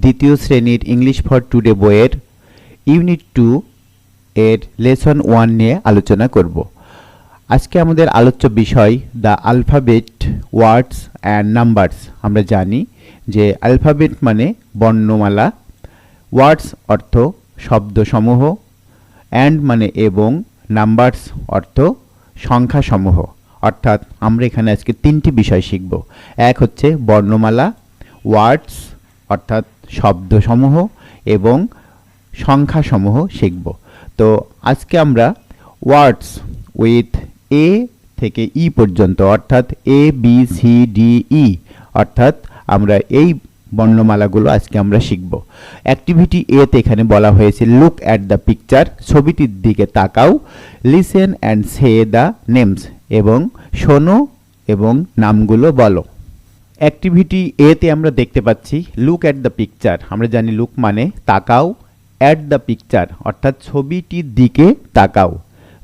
দ্বিতীয় শ্রেণীর English for today বইয়ের ইউনিট 2 এর লেসন 1 নিয়ে আলোচনা করব। আজকে আমাদের আলোচ্য বিষয় the alphabet words and numbers. আমরা জানি যে অ্যালফাবেট মানে বর্ণমালা, ওয়ার্ডস অর্থ শব্দসমূহ, অ্যান্ড মানে এবং, নাম্বারস অর্থ সংখ্যাসমূহ। অর্থাৎ আমরা এখানে আজকে তিনটি বিষয় শিখব। এক হচ্ছে বর্ণমালা, ওয়ার্ডস অর্থাৎ শব্দসমূহ এবং সংখ্যাসমূহ শিখব। তো আজকে আমরা ওয়ার্ডস উইথ এ থেকে ই পর্যন্ত অর্থাৎ A B C D E অর্থাৎ আমরা এই বর্ণমালাগুলো আজকে আমরা শিখব। অ্যাক্টিভিটি এতে এখানে বলা হয়েছে লুক অ্যাট দ্য পিকচার, ছবিটির দিকে তাকাও, listen and say the names, এবং শোনো এবং নামগুলো বলো। অ্যাক্টিভিটি এতে আমরা দেখতে পাচ্ছি লুক অ্যাট দ্য পিকচার। আমরা জানি লুক মানে তাকাও, অ্যাট দ্য পিকচার অর্থাৎ ছবিটির দিকে তাকাও,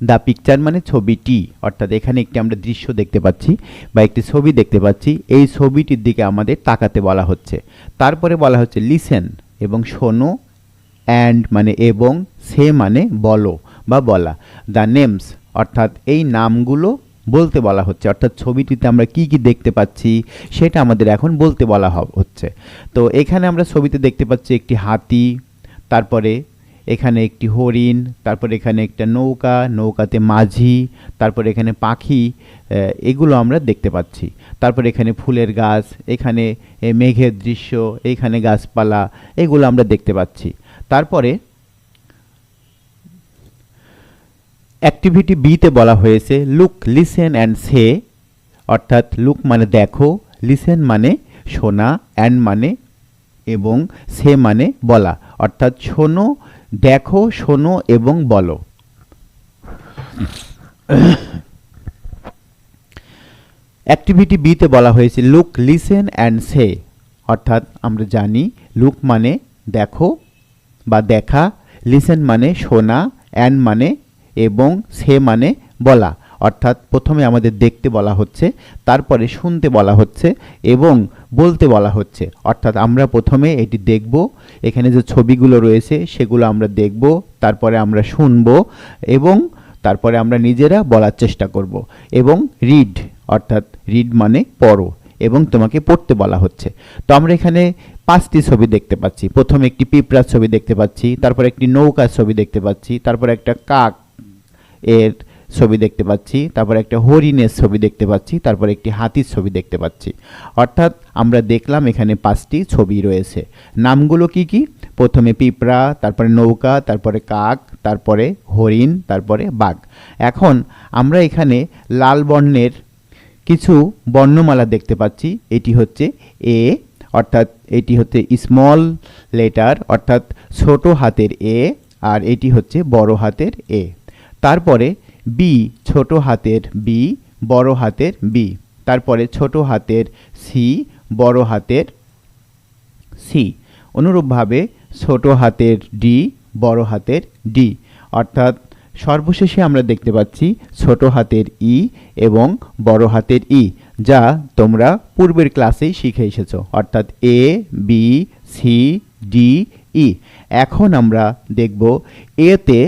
দ্য পিকচার মানে ছবিটি অর্থাৎ এখানে একটি আমরা দৃশ্য দেখতে পাচ্ছি বা একটি ছবি দেখতে পাচ্ছি, এই ছবিটির দিকে আমাদের তাকাতে বলা হচ্ছে। তারপরে বলা হচ্ছে লিসেন এবং শোনো, অ্যান্ড মানে এবং, সে মানে বলো বা বলা, দ্য নেমস অর্থাৎ এই নামগুলো বলতে বলা হচ্ছে। অর্থাৎ ছবিটিতে আমরা কি কি দেখতে পাচ্ছি সেটা আমাদের এখন বলতে বলা হচ্ছে। তো এখানে আমরা ছবিতে দেখতে পাচ্ছি একটি হাতি, তারপরে এখানে একটি হরিণ, তারপরে এখানে একটা নৌকা, নৌকাতে মাঝি, তারপরে এখানে পাখি, এগুলো আমরা দেখতে পাচ্ছি। তারপরে এখানে ফুলের গাছ, এখানে মেঘের দৃশ্য, এখানে গাছপালা, এগুলো আমরা দেখতে পাচ্ছি। তারপরে অ্যাক্টিভিটি বিতে বলা হয়েছে লুক, লিসেন অ্যান্ড সে অর্থাৎ লুক মানে দেখো, লিসেন মানে শোনা, অ্যান্ড মানে এবং, সে মানে বলা অর্থাৎ শোনো, দেখো, শোনো এবং বলো। অ্যাক্টিভিটি বিতে বলা হয়েছে লুক, লিসেন অ্যান্ড সে অর্থাৎ আমরা জানি লুক মানে দেখো বা দেখা, লিসেন মানে শোনা, অ্যান্ড মানে এবং, সে মানে বলা অর্থাৎ প্রথমে আমাদের দেখতে বলা হচ্ছে, তারপরে শুনতে বলা হচ্ছে এবং বলতে বলা হচ্ছে। অর্থাৎ আমরা প্রথমে এটি দেখব, এখানে যে ছবিগুলো রয়েছে সেগুলো আমরা দেখব, তারপরে আমরা শুনব এবং তারপরে আমরা নিজেরা বলার চেষ্টা করব। এবং রিড অর্থাৎ রিড মানে পড়ো এবং তোমাকে পড়তে বলা হচ্ছে। তো আমরা এখানে 5টি ছবি দেখতে পাচ্ছি। প্রথমে একটি পিঁপড়ার ছবি দেখতে পাচ্ছি, তারপরে একটি নৌকার ছবি দেখতে পাচ্ছি, তারপরে একটা কাক এর ছবি দেখতে পাচ্ছি, তারপরে একটা হরিণের ছবি দেখতে পাচ্ছি, তারপরে একটি হাতির ছবি দেখতে পাচ্ছি। অর্থাৎ আমরা দেখলাম এখানে 5টি ছবি রয়েছে। নামগুলো কি কি? প্রথমে পিঁপড়া, তারপরে নৌকা, তারপরে কাক, তারপরে হরিণ, তারপরে বাঘ। এখন আমরা এখানে লাল বর্ণের কিছু বর্ণমালা দেখতে পাচ্ছি। এটি হচ্ছে এ অর্থাৎ এটি হচ্ছে স্মল লেটার অর্থাৎ ছোট হাতের এ, আর এটি হচ্ছে বড় হাতের এ। তারপরে বি, ছোট হাতের বি, বড় হাতের বি। তারপরে ছোট হাতের সি, বড় হাতের সি। অনুরূপভাবে ছোট হাতের ডি, বড় হাতের ডি। অর্থাৎ সর্বশেষে আমরা দেখতে পাচ্ছি ছোট হাতের ই এবং বড় হাতের ই, যা তোমরা পূর্বের ক্লাসেই শিখে এসেছো। অর্থাৎ A B C D E. এখন আমরা দেখব এতে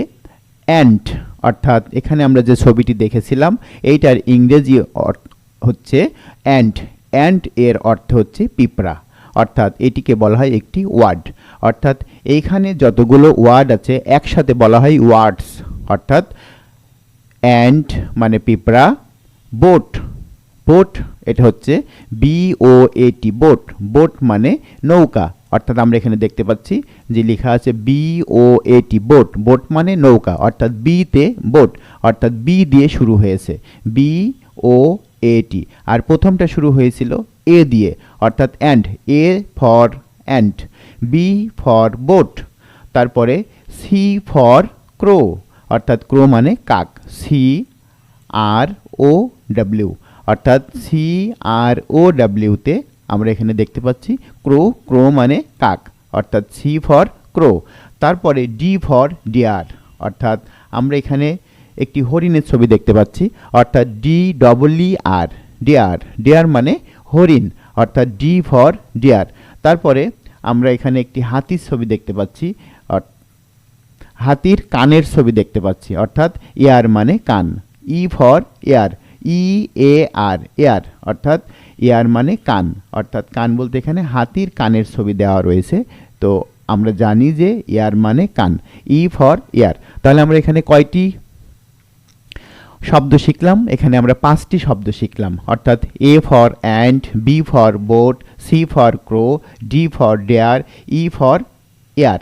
অ্যান্ড অর্থাৎ এখানে আমরা যে ছবিটি দেখেছিলাম এইটার ইংরেজি হচ্ছে অ্যান্ড। অ্যান্ড এর অর্থ হচ্ছে পিঁপড়া অর্থাৎ এটিকে বলা হয় একটি ওয়ার্ড। অর্থাৎ এইখানে যতগুলো ওয়ার্ড আছে একসাথে বলা হয় ওয়ার্ডস। অর্থাৎ অ্যান্ড মানে পিঁপড়া, বোট, বোট এটা হচ্ছে BOAT বোট, বোট মানে নৌকা। অর্থাৎ আমরা এখানে দেখতে পাচ্ছি যে লেখা আছে BOAT বোট, বোট মানে নৌকা। অর্থাৎ বিতে বোট অর্থাৎ বি দিয়ে শুরু হয়েছে BOAT, আর প্রথমটা শুরু হয়েছিল এ দিয়ে অর্থাৎ ant, A for ant, B for boat, তারপরে সি ফর ক্রো অর্থাৎ ক্রো মানে কাক, CROW অর্থাৎ CROWতে আমরা এখানে দেখতে পাচ্ছি ক্রো, ক্রো মানে কাক অর্থাৎ সি ফর ক্রো। তারপরে ডি ফর ডিয়ার অর্থাৎ আমরা এখানে একটি হরিণের ছবি দেখতে পাচ্ছি অর্থাৎ DEER, ডিয়ার, ডিয়ার মানে হরিণ অর্থাৎ ডি ফর ডিয়ার। তারপরে আমরা এখানে একটি হাতির ছবি দেখতে পাচ্ছি, হাতির কানের ছবি দেখতে পাচ্ছি, অর্থাৎ এয়ার মানে কান। E for ear, E A R, ear অর্থাৎ এয়ার মানে কান, অর্থাৎ কান বলতে এখানে হাতির কানের ছবি দেওয়া রয়েছে। তো আমরা জানি যে এয়ার মানে কান, ই ফর এয়ার। তাহলে আমরা এখানে কয়টি শব্দ শিখলাম? এখানে আমরা 5টি শব্দ শিখলাম, অর্থাৎ A for ant, B for boat, C for crow, D for deer, E for ear.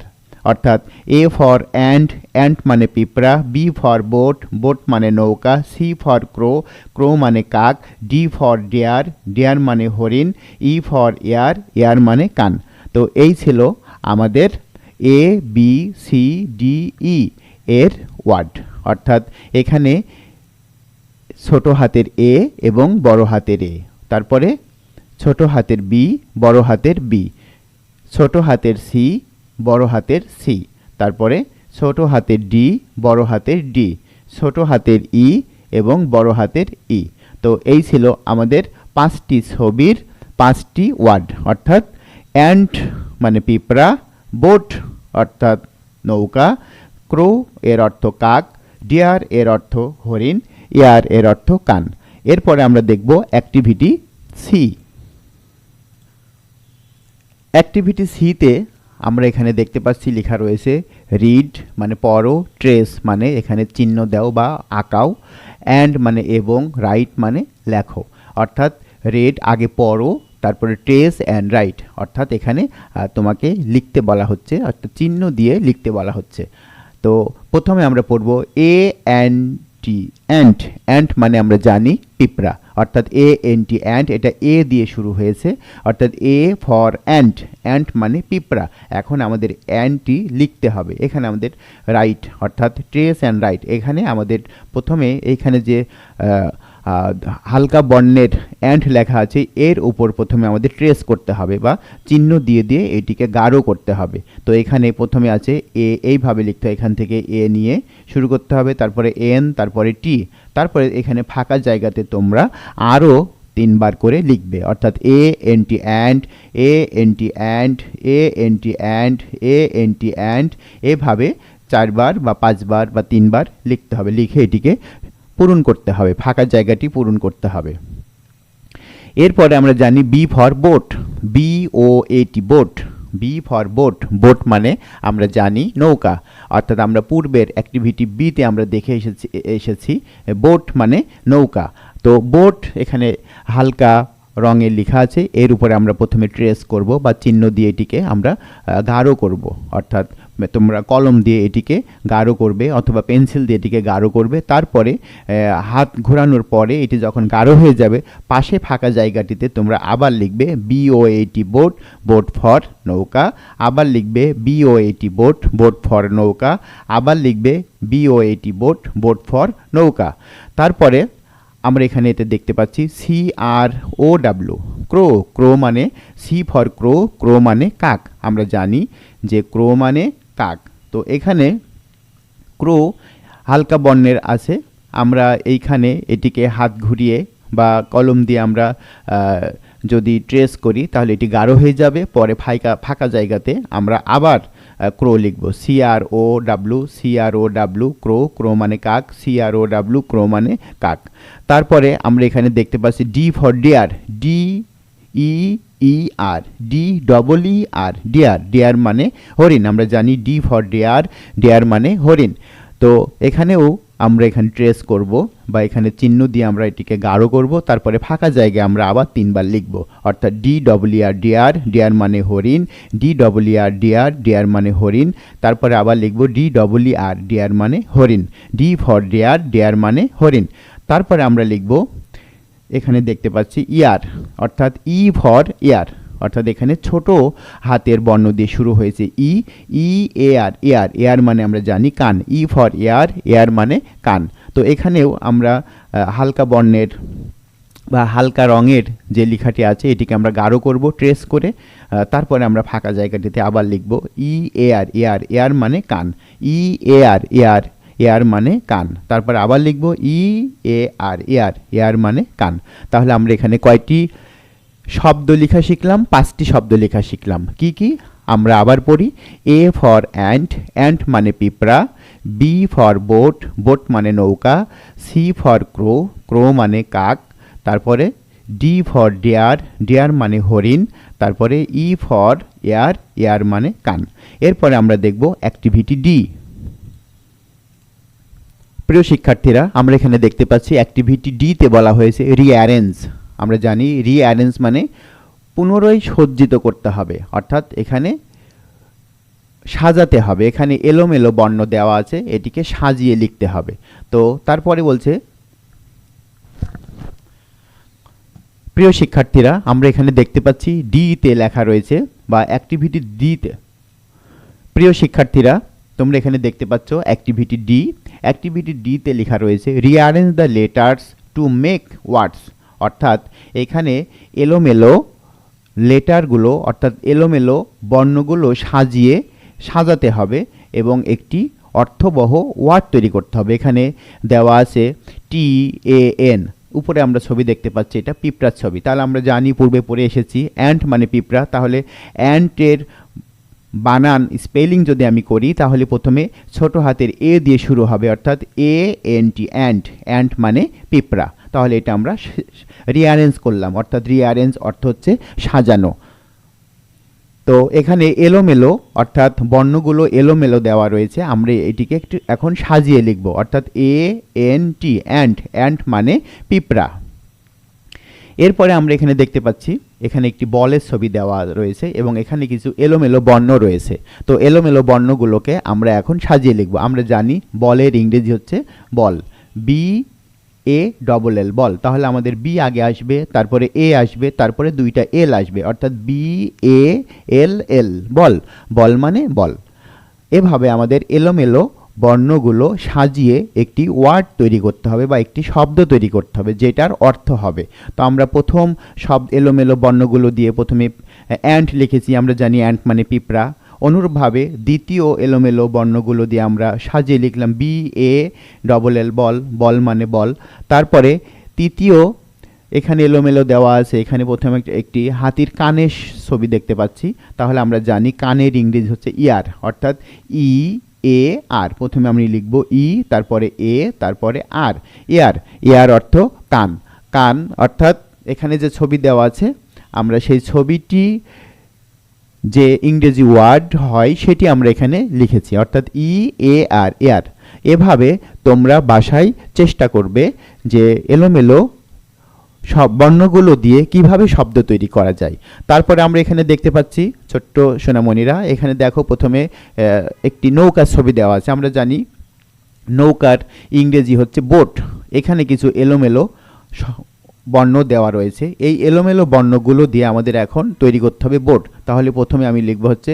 অর্থাৎ এ ফর অ্যান্ট, অ্যান্ট মানে পিঁপড়া, বি ফর বোট, বোট মানে নৌকা, সি ফর ক্রো, ক্রো মানে কাক, ডি ফর ডেয়ার, ডেয়ার মানে হরিণ, ই ফর এয়ার, এয়ার মানে কান। তো এই ছিল আমাদের A B C D E এর ওয়ার্ড। অর্থাৎ এখানে ছোট হাতের এ এবং বড় হাতের এ, তারপরে ছোট হাতের বি, বড় হাতের বি, ছোট হাতের সি, বড় হাতের সি, তারপরে ছোট হাতের ডি, বড় হাতের ডি, ছোট হাতের ই এবং বড় হাতের ই। তো এই ছিল আমাদের 5টি ছবির 5টি ওয়ার্ড। অর্থাৎ অ্যান্ট মানে পিঁপড়া, বোট অর্থাৎ নৌকা, ক্রো এর অর্থ কাক, ডিয়ার এর অর্থ হরিণ, এয়ার এর অর্থ কান। এরপরে আমরা দেখব অ্যাক্টিভিটি সি। অ্যাক্টিভিটি সিতে আমরা এখানে দেখতে পাচ্ছি লেখা রয়েছে রিড মানে পড়ো, ট্রেস মানে এখানে চিহ্ন দাও বা আঁকাও, অ্যান্ড মানে এবং, রাইট মানে লেখো। অর্থাৎ রেড আগে পড়ো, তারপরে ট্রেস অ্যান্ড রাইট, অর্থাৎ এখানে তোমাকে লিখতে বলা হচ্ছে, অর্থাৎ চিহ্ন দিয়ে লিখতে বলা হচ্ছে। তো প্রথমে আমরা পড়ব A N T, ant. Ant মানে আমরা জানি পিঁপড়া, অর্থাৎ এ এন টি অ্যান্ট, এটা এ দিয়ে শুরু হয়েছে, অর্থাৎ এ ফর অ্যান্ট, অ্যান্ট মানে পিঁপড়া। এখন আমাদের অ্যান্টটি লিখতে হবে। এখানে আমাদের রাইট অর্থাৎ ট্রেস অ্যান্ড রাইট, এখানে আমাদের প্রথমে এইখানে যে হালকা বর্ণের অ্যান্ট লেখা আছে এর উপর প্রথমে আমাদের ট্রেস করতে হবে বা চিহ্ন দিয়ে দিয়ে এটিকে গাঢ় করতে হবে। তো এখানে প্রথমে আছে এ, এইভাবে লিখতে হয়, এখান থেকে এ নিয়ে শুরু করতে হবে, তারপরে এন, তারপরে টি, তারপরে এখানে ফাঁকা জায়গাতে তোমরা আরও 3বার করে লিখবে, অর্থাৎ A N T and, A N T and, A N T and, A N T and, এভাবে 4বার বা 5বার বা 3বার লিখতে হবে। লিখে এটিকে পূরণ করতে হবে, ফাঁকা জায়গাটি পূরণ করতে হবে। এরপরে আমরা জানি B for boat, B O A T boat, B for boat, boat মানে আমরা জানি নৌকা, অর্থাৎ আমরা পূর্বের অ্যাক্টিভিটি বিতে আমরা দেখে এসেছি বোট মানে নৌকা। তো বোট এখানে হালকা রঙে লেখা আছে, এর উপরে আমরা প্রথমে ট্রেস করব বা চিহ্ন দিয়ে এটিকে আমরা গাঢ় করব, অর্থাৎ তোমরা কলম দিয়ে এটিকে গাঢ় করবে অথবা পেন্সিল দিয়ে এটিকে গাঢ় করবে। তারপরে হাত ঘোরানোর পরে এটি যখন গাঢ় হয়ে যাবে, পাশে ফাঁকা জায়গাটিতে তোমরা আবার লিখবে BOAT বোট, বোট ফর নৌকা, আবার লিখবে BOAT বোট, বোট ফর নৌকা, আবার লিখবে BOAT বোট, বোট ফর নৌকা। তারপরে আমরা এখানে এতে দেখতে পাচ্ছি CROW, ক্রো, ক্রো মানে সি ফর ক্রো, ক্রো মানে কাক, আমরা জানি যে ক্রো মানে কাক। তো এখানে ক্রো হালকা বর্ণের আছে, আমরা এইখানে এটিকে হাত ঘুরিয়ে বা কলম দিয়ে আমরা যদি ট্রেস করি তাহলে এটি গাঢ় হয়ে যাবে, পরে ফাঁকা জায়গাতে আমরা আবার ক্রো লিখব, CROW, ক্রো, ক্রো মানে কাক, CROW, ক্রো মানে কাক। তারপরে আমরা এখানে দেখতে পাচ্ছি D for deer, DEER, DEER, deer, deer মানে হরিণ, আমরা জানি ডি ফর ডিয়ার, ডিয়ার মানে হরিণ। তো এখানেও আমরা এখানে ট্রেস করব বা এখানে চিহ্ন দিয়ে আমরা এটিকে গাঢ় করব, তারপরে ফাঁকা জায়গায় আমরা আবার 3বার লিখব, অর্থাৎ DEER, ডিয়ার, ডিয়ার মানে হরিণ, DEER, ডিয়ার, ডিয়ার মানে হরিণ, তারপরে আবার লিখব DEER, ডিয়ার মানে হরিণ, ডি ফর ডিয়ার, ডিয়ার মানে হরিণ। তারপরে আমরা লিখব, এখানে দেখতে পাচ্ছি ইয়ার, অর্থাৎ ই ফর ইয়ার, অর্থাৎ এখানে ছোট হাতের বর্ণ দিয়ে শুরু হয়েছে EAR, এয়ার, এয়ার মানে আমরা জানি কান, ই ফর এয়ার, এয়ার মানে কান। তো এখানেও আমরা হালকা বর্ণের বা হালকা রঙের যে লেখাটি আছে এটিকে আমরা গাঢ় করব ট্রেস করে, তারপরে আমরা ফাঁকা জায়গাটিতে আবার লিখব EAR, এয়ার, এয়ার মানে কান, EAR, এয়ার, এয়ার মানে কান, তারপর আবার লিখব EAR, এয়ার, এয়ার মানে কান। তাহলে আমরা এখানে কয়টি শব্দ লেখা শিখলাম? 5টি শব্দ লেখা শিখলাম। কি কি? আমরা আবার পড়ি। এ ফর অ্যান্ট মানে পিঁপড়া, বি ফর বোট মানে নৌকা, সি ফর ক্রো মানে কাক, তারপরে ডি ফর ডিয়ার মানে হরিণ, তারপরে ই ফর এয়ার মানে কান। এরপরে আমরা দেখব অ্যাক্টিভিটি ডি। প্রিয় শিক্ষার্থীরা, আমরা এখানে দেখতে পাচ্ছি অ্যাক্টিভিটি ডিতে বলা হয়েছে রিঅ্যারেঞ্জ। আমরা জানি রিঅ্যারেঞ্জ মানে পুনরায় সজ্জিত করতে হবে, অর্থাৎ এখানে সাজাতে হবে। এখানে এলোমেলো বর্ণ দেওয়া আছে, এটিকে সাজিয়ে লিখতে হবে। তো তারপরে বলছে, প্রিয় শিক্ষার্থীরা, আমরা এখানে দেখতে পাচ্ছি ডিতে লেখা রয়েছে বা অ্যাক্টিভিটি ডিতে। প্রিয় শিক্ষার্থীরা, তোমরা এখানে দেখতে পাচ্ছ অ্যাক্টিভিটি ডিতে লেখা রয়েছে rearrange the letters to make words. অর্থাৎ এখানে এলোমেলো লেটারগুলো অর্থাৎ এলোমেলো বর্ণগুলো সাজাতে হবে এবং একটি অর্থবহ ওয়ার্ড তৈরি করতে হবে। এখানে দেওয়া আছে TAN, উপরে আমরা ছবি দেখতে পাচ্ছি, এটা পিঁপড়ার ছবি। তাহলে আমরা জানি, পূর্বে পড়ে এসেছি অ্যান্ট মানে পিঁপড়া। তাহলে অ্যান্টের বানান স্পেলিং যদি আমি করি, তাহলে প্রথমে ছোট হাতের এ দিয়ে শুরু হবে, অর্থাৎ ANT অ্যান্ট মানে পিঁপড়া। তাহলে এটা আমরা রিঅ্যারেঞ্জ করলাম, অর্থাৎ রিঅ্যারেঞ্জ অর্থ হচ্ছে সাজানো। তো এখানে এলোমেলো অর্থাৎ বর্ণগুলো এলোমেলো দেওয়া রয়েছে, আমরা এটিকে একটু এখন সাজিয়ে লিখব, অর্থাৎ ANT অ্যান্ট মানে পিঁপড়া। এরপরে আমরা এখানে দেখতে পাচ্ছি এখানে একটি বলের ছবি দেওয়া রয়েছে এবং এখানে কিছু এলোমেলো বর্ণ রয়েছে। তো এলোমেলো বর্ণগুলোকে আমরা এখন সাজিয়ে লিখব। আমরা জানি বলের ইংরেজি হচ্ছে বল, BALL বল। তাহলে আমাদের বি আগে আসবে, তারপরে এ আসবে, তারপরে দুইটা এল আসবে, অর্থাৎ BALL বল মানে বল। এভাবে আমাদের এলোমেলো বর্ণগুলো সাজিয়ে একটি ওয়ার্ড তৈরি করতে হবে বা একটি শব্দ তৈরি করতে হবে যেটার অর্থ হবে। তো আমরা প্রথম এলোমেলো বর্ণগুলো দিয়ে প্রথমে অ্যান্ট লিখেছি, আমরা জানি অ্যান্ট মানে পিঁপড়া। অনুরূপভাবে দ্বিতীয় এলোমেলো বর্ণগুলো দিয়ে আমরা সাজিয়ে লিখলাম BALL বল মানে বল। তারপরে তৃতীয় এখানে এলোমেলো দেওয়া আছে, এখানে প্রথমে একটি হাতির কানের ছবি দেখতে পাচ্ছি। তাহলে আমরা জানি কানের ইংরেজি হচ্ছে ইয়ার, অর্থাৎ EAR। প্রথমে আমি লিখব ই, তারপরে এ, তারপরে আর। এয়ার অর্থ কান, অর্থাৎ এখানে যে ছবি দেওয়া আছে আমরা সেই ছবিটি যে ইংরেজি ওয়ার্ড হয় সেটি আমরা এখানে লিখেছি, অর্থাৎ EAR। এভাবে তোমরা বাসায় চেষ্টা করবে যে এলোমেলো সব বর্ণগুলো দিয়ে কিভাবে শব্দ তৈরি করা যায়। তারপরে আমরা এখানে দেখতে পাচ্ছি ছোট্ট সোনামণিরা, এখানে দেখো প্রথমে একটি নৌকার ছবি দেওয়া আছে। আমরা জানি নৌকার ইংরেজি হচ্ছে বোট। এখানে কিছু এলোমেলো বর্ণ দেওয়া রয়েছে, এই এলোমেলো বর্ণগুলো দিয়ে আমাদের এখন তৈরি করতে হবে বোট। তাহলে প্রথমে আমি লিখব হচ্ছে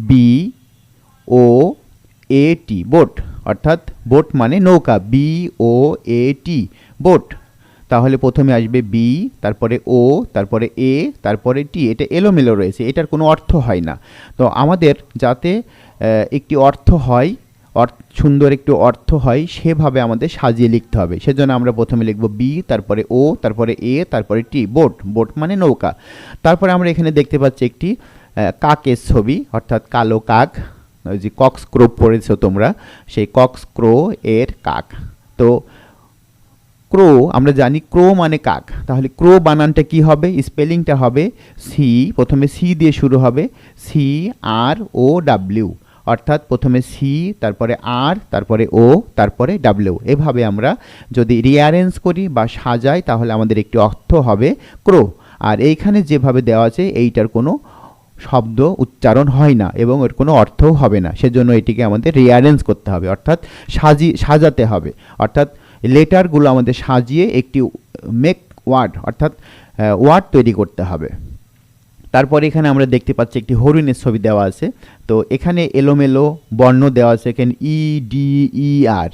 BOAT বোট, অর্থাৎ বোট মানে নৌকা, BOAT বোট। তাহলে প্রথমে আসবে বি, তারপরে ও, তারপরে এ, তারপরে টি। এটা এলোমেলো রয়েছে, এটার কোনো অর্থ হয় না। তো আমাদের যাতে একটি অর্থ হয়, সুন্দর একটু অর্থ হয়, সেভাবে আমাদের সাজিয়ে লিখতে হবে। সেজন্য আমরা প্রথমে লিখব বি, তারপরে ও, তারপরে এ, তারপরে টি, বোট মানে নৌকা। তারপরে আমরা এখানে দেখতে পাচ্ছি একটি কাকের ছবি, অর্থাৎ কালো কাক, ওই যে কক্সক্রো পড়েছো তোমরা, সেই কক্সক্রো এর কাক। তো ক্রো, আমরা জানি ক্রো মানে কাক। তাহলে ক্রো বানানটা কি হবে, স্পেলিংটা হবে সি, প্রথমে সি দিয়ে শুরু হবে, CROW, অর্থাৎ প্রথমে সি, তারপরে আর, তারপরে ও, তারপরে ডাব্লিউ। এভাবে আমরা যদি রিঅ্যারেঞ্জ করি বা সাজাই তাহলে আমাদের একটি অর্থ হবে ক্রো। আর এইখানে যেভাবে দেওয়া আছে এইটার কোনো শব্দ উচ্চারণ হয় না এবং এর কোনো অর্থও হবে না। সেজন্য এটিকে আমাদের রিঅ্যারেঞ্জ করতে হবে, অর্থাৎ সাজাতে হবে, অর্থাৎ লেটারগুলো আমাদের সাজিয়ে একটি মেক ওয়ার্ড অর্থাৎ ওয়ার্ড তৈরি করতে হবে। তারপরে এখানে আমরা দেখতে পাচ্ছি একটি হরিণের ছবি দেওয়া আছে। তো এখানে এলোমেলো বর্ণ দেওয়া আছে, এখানে EDER,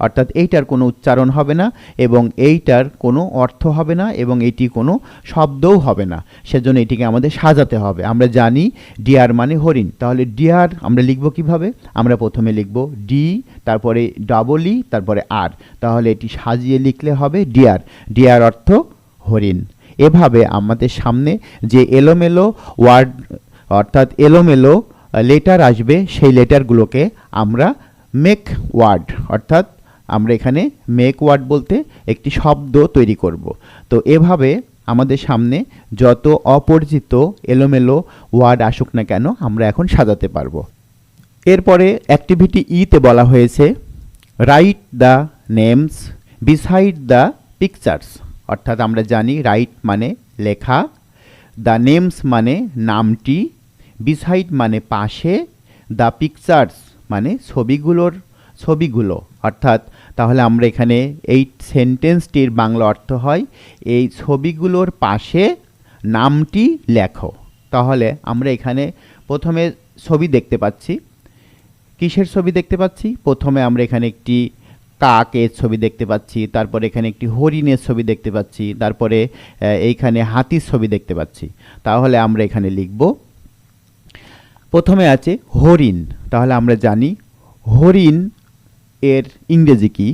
অর্থাৎ এইটার কোনো উচ্চারণ হবে না এবং এইটার কোনো অর্থ হবে না এবং এটি কোনো শব্দও হবে না। সেজন্য এটিকে আমাদের সাজাতে হবে। আমরা জানি ডিয়ার মানে হরিণ, তাহলে ডিয়ার আমরা লিখব কিভাবে, আমরা প্রথমে লিখব ডি, তারপরে DEE, তারপরে আর। তাহলে এটি সাজিয়ে লিখলে হবে ডিয়ার অর্থ হরিণ। এভাবে আমাদের সামনে যে এলোমেলো ওয়ার্ড অর্থাৎ এলোমেলো লেটার আসবে সেই লেটারগুলোকে আমরা মেক ওয়ার্ড, অর্থাৎ আমরা এখানে মেক ওয়ার্ড বলতে একটি শব্দ তৈরি করব। তো এভাবে আমাদের সামনে যত অপরিচিত এলোমেলো ওয়ার্ড আসুক না কেন আমরা এখন সাজাতে পারবো। এরপরে অ্যাক্টিভিটি ইতে বলা হয়েছে write the names beside the pictures, অর্থাৎ আমরা জানি রাইট মানে লেখা, দ্য নেমস মানে নামটি, বিসাইড মানে পাশে, দ্য পিকচার্স মানে ছবিগুলো, অর্থাৎ তাহলে আমরা এখানে এই সেন্টেন্সটির বাংলা অর্থ হয় এই ছবিগুলোর পাশে নামটি লেখো। তাহলে আমরা এখানে প্রথমে ছবি দেখতে পাচ্ছি। কিসের ছবি দেখতে পাচ্ছি? প্রথমে আমরা এখানে একটি কাকের ছবি দেখতে পাচ্ছি, তারপরে এখানে একটি হরিণের ছবি দেখতে পাচ্ছি, তারপরে এইখানে হাতির ছবি দেখতে পাচ্ছি। তাহলে আমরা এখানে লিখব, প্রথমে আছে হরিণ। তাহলে আমরা জানি হরিণ এর ইংরেজি কি,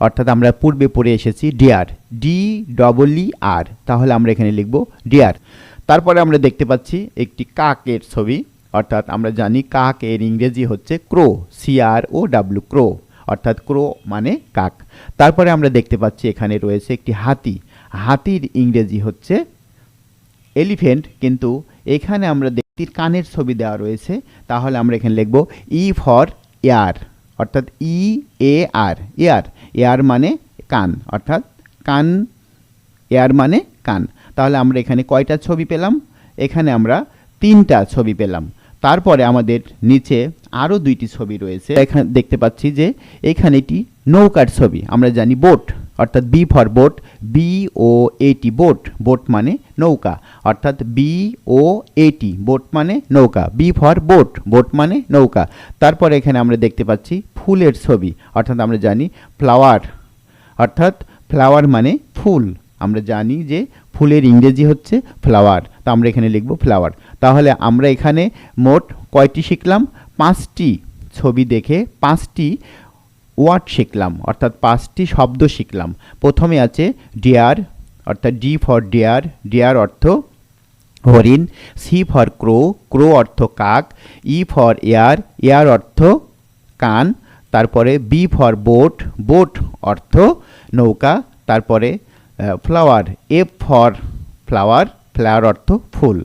অর্থাৎ আমরা পূর্বে পড়ে এসেছি ডিয়ার, DEER। তাহলে আমরা এখানে লিখব ডিয়ার। তারপরে আমরা দেখতে পাচ্ছি একটি কাকের ছবি, অর্থাৎ আমরা জানি কাক এর ইংরেজি হচ্ছে ক্রো, CROW, ক্রো, অর্থাৎ ক্রো মানে কাক। তারপরে আমরা দেখতে পাচ্ছি এখানে রয়েছে একটি হাতি, হাতির ইংরেজি হচ্ছে এলিফ্যান্ট, কিন্তু এখানে আমরা দেখতে কানের ছবি দেওয়া রয়েছে। তাহলে আমরা এখানে লিখব ই ফর এয়ার, অর্থাৎ EAR, এয়ার মানে কান, অর্থাৎ কান, এয়ার মানে কান। তাহলে আমরা এখানে কয়টা ছবি পেলাম? এখানে আমরা 3টা ছবি পেলাম। তারপরে আমাদের নিচে আরও 2টি ছবি রয়েছে। এখানে দেখতে পাচ্ছি যে এখানে একটি নৌকার ছবি, আমরা জানি বোট, অর্থাৎ B for boat, BOAT, boat মানে নৌকা, অর্থাৎ BOAT, বোট মানে নৌকা, B ফর বোট মানে নৌকা। তারপরে এখানে আমরা দেখতে পাচ্ছি ফুলের ছবি, অর্থাৎ আমরা জানি ফ্লাওয়ার, অর্থাৎ ফ্লাওয়ার মানে ফুল, আমরা জানি যে ফুলের ইংরেজি হচ্ছে ফ্লাওয়ার, তো আমরা এখানে লিখব ফ্লাওয়ার। তাহলে আমরা এখানে মোট কয়টি শিখলাম? 5টি ছবি দেখে 5টি ওয়ার্ড শিখলাম, অর্থাৎ 5টি শব্দ শিখলাম। প্রথমে আছে ডিয়ার, অর্থাৎ D ফর ডিয়ার অর্থ হরিণ, C ফর ক্রো অর্থ কাক, E ফর এয়ার অর্থ কান, তারপরে B ফর বোট অর্থ নৌকা, তারপরে ফ্লাওয়ার, F ফর ফ্লাওয়ার অর্থ ফুল।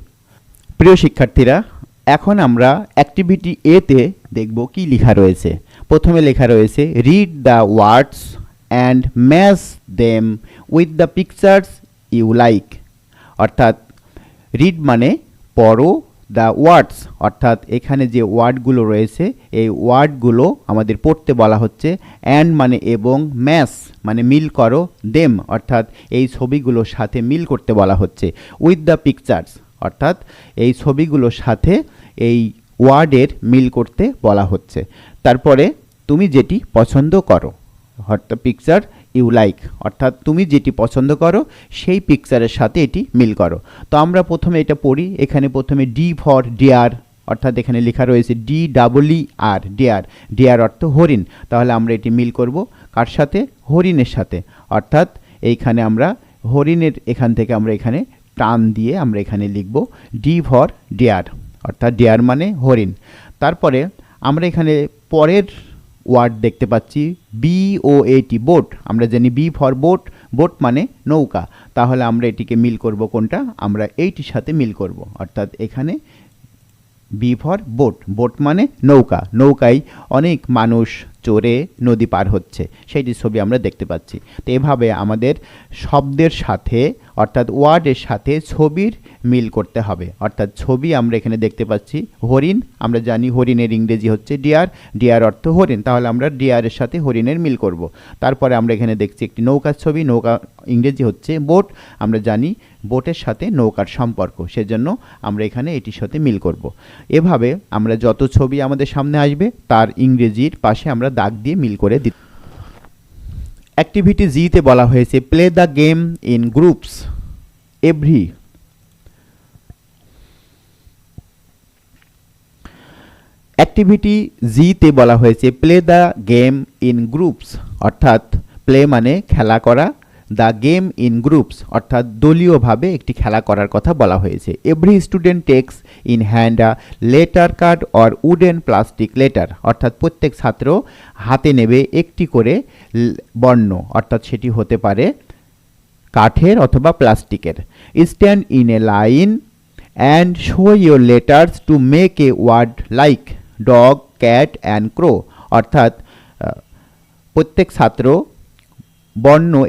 প্রিয় শিক্ষার্থীরা, এখন আমরা অ্যাক্টিভিটি এতে দেখব কি লেখা রয়েছে। প্রথমে লেখা রয়েছে read the words and match them with the pictures you like, অর্থাৎ রিড মানে পড়ো, দ্য ওয়ার্ডস অর্থাৎ এখানে যে ওয়ার্ডগুলো রয়েছে এই ওয়ার্ডগুলো আমাদের পড়তে বলা হচ্ছে, অ্যান্ড মানে এবং, ম্যাচ মানে মিল করো, দেম অর্থাৎ এই ছবিগুলোর সাথে মিল করতে বলা হচ্ছে, উইথ দ্য পিকচার্স অর্থাৎ এই ছবিগুলোর সাথে এই ওয়ার্ডের মিল করতে বলা হচ্ছে। তারপরে তুমি যেটি পছন্দ করো, অর্থাৎ পিকচার ইউ লাইক অর্থাৎ তুমি যেটি পছন্দ করো সেই পিকচারের সাথে এটি মিল করো। তো আমরা প্রথমে এটা পড়ি। এখানে প্রথমে ডি ফর ডিয়ার, অর্থাৎ এখানে লেখা রয়েছে DEER, ডিয়ার অর্থ হরিণ। তাহলে আমরা এটি মিল করব কার সাথে? হরিণের সাথে, অর্থাৎ এইখানে আমরা হরিণের এখান থেকে আমরা এখানে টান দিয়ে আমরা এখানে লিখব ডি ফর ডিয়ার, অর্থাৎ ডিয়ার মানে হরিণ। তারপরে আমরা এখানে পরের ওয়ার্ড দেখতে পাচ্ছি BOAT, বোট। আমরা জানি B ফর বোট মানে নৌকা। তাহলে আমরা এটিকে মিল করব কোনটা? আমরা এইটির সাথে মিল করব, অর্থাৎ এখানে B ফর বোট মানে নৌকা, নৌকায় অনেক মানুষ চড়ে নদী পার হচ্ছে সেইটির ছবি আমরা দেখতে পাচ্ছি। তো এভাবে আমাদের শব্দের সাথে অর্থাৎ ওয়ার্ডের সাথে ছবির মিল করতে হবে, অর্থাৎ ছবি আমরা এখানে দেখতে পাচ্ছি হরিণ, আমরা জানি হরিণের ইংরেজি হচ্ছে ডিয়ার অর্থ হরিণ। তাহলে আমরা ডিয়ারের সাথে হরিণের মিল করব। তারপরে আমরা এখানে দেখছি একটি নৌকার ছবি, নৌকা ইংরেজি হচ্ছে বোট, আমরা জানি বোটের সাথে নৌকার সম্পর্ক, সেজন্য আমরা এখানে এটির সাথে মিল করব। এভাবে আমরা যত ছবি আমাদের সামনে আসবে তার ইংরেজির পাশে আমরা দাগ দিয়ে মিল করে দিই। অ্যাক্টিভিটি জিতে বলা হয়েছে play the game in groups every. Activity জিতে বলা হয়েছে play the game in groups, অর্থাৎ প্লে মানে খেলা করা, দ্য গেম ইন গ্রুপস, অর্থাৎ দলীয়ভাবে একটি খেলা করার কথা বলা হয়েছে। Every student takes in hand a letter card or wooden plastic letter, অর্থাৎ প্রত্যেক ছাত্র হাতে নেবে একটি করে বর্ণ, অর্থাৎ সেটি হতে পারে কাঠের অথবা প্লাস্টিকের। Stand in a line and show your letters to make a word like dog, cat and crow, অর্থাৎ প্রত্যেক ছাত্র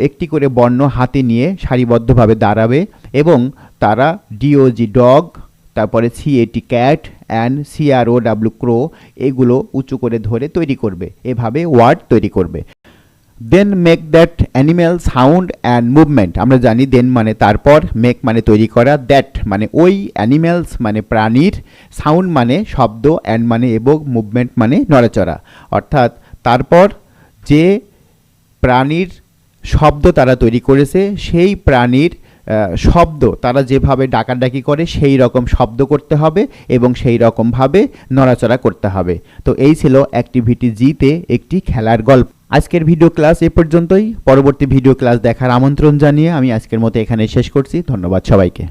একটি করে বর্ণ হাতে নিয়ে সারিবদ্ধভাবে দাঁড়াবে এবং তারা ডিওজি ডগ, তারপরে সিএটি ক্যাট অ্যান্ড CROW ক্রো এগুলো উঁচু করে ধরে তৈরি করবে, এভাবে ওয়ার্ড তৈরি করবে। Then make that animal sound and movement, আমরা জানি দেন মানে তারপর, মেক মানে তৈরি করা, দ্যাট মানে ওই, অ্যানিম্যালস মানে প্রাণীর, সাউন্ড মানে শব্দ, অ্যান্ড মানে এবং, মুভমেন্ট মানে নড়াচড়া, অর্থাৎ তারপর যে প্রাণীর শব্দ তারা তৈরি করেছে সেই প্রাণীর শব্দ তারা যেভাবে ডাকাডাকি করে সেই রকম শব্দ করতে হবে এবং সেই রকমভাবে নড়াচড়া করতে হবে। তো এই ছিল অ্যাক্টিভিটি জিতে একটি খেলার গল্প। আজকের ভিডিও ক্লাস এ পর্যন্তই। পরবর্তী ভিডিও ক্লাস দেখার আমন্ত্রণ জানিয়ে আমি আজকের মতো এখানে শেষ করছি। ধন্যবাদ সবাইকে।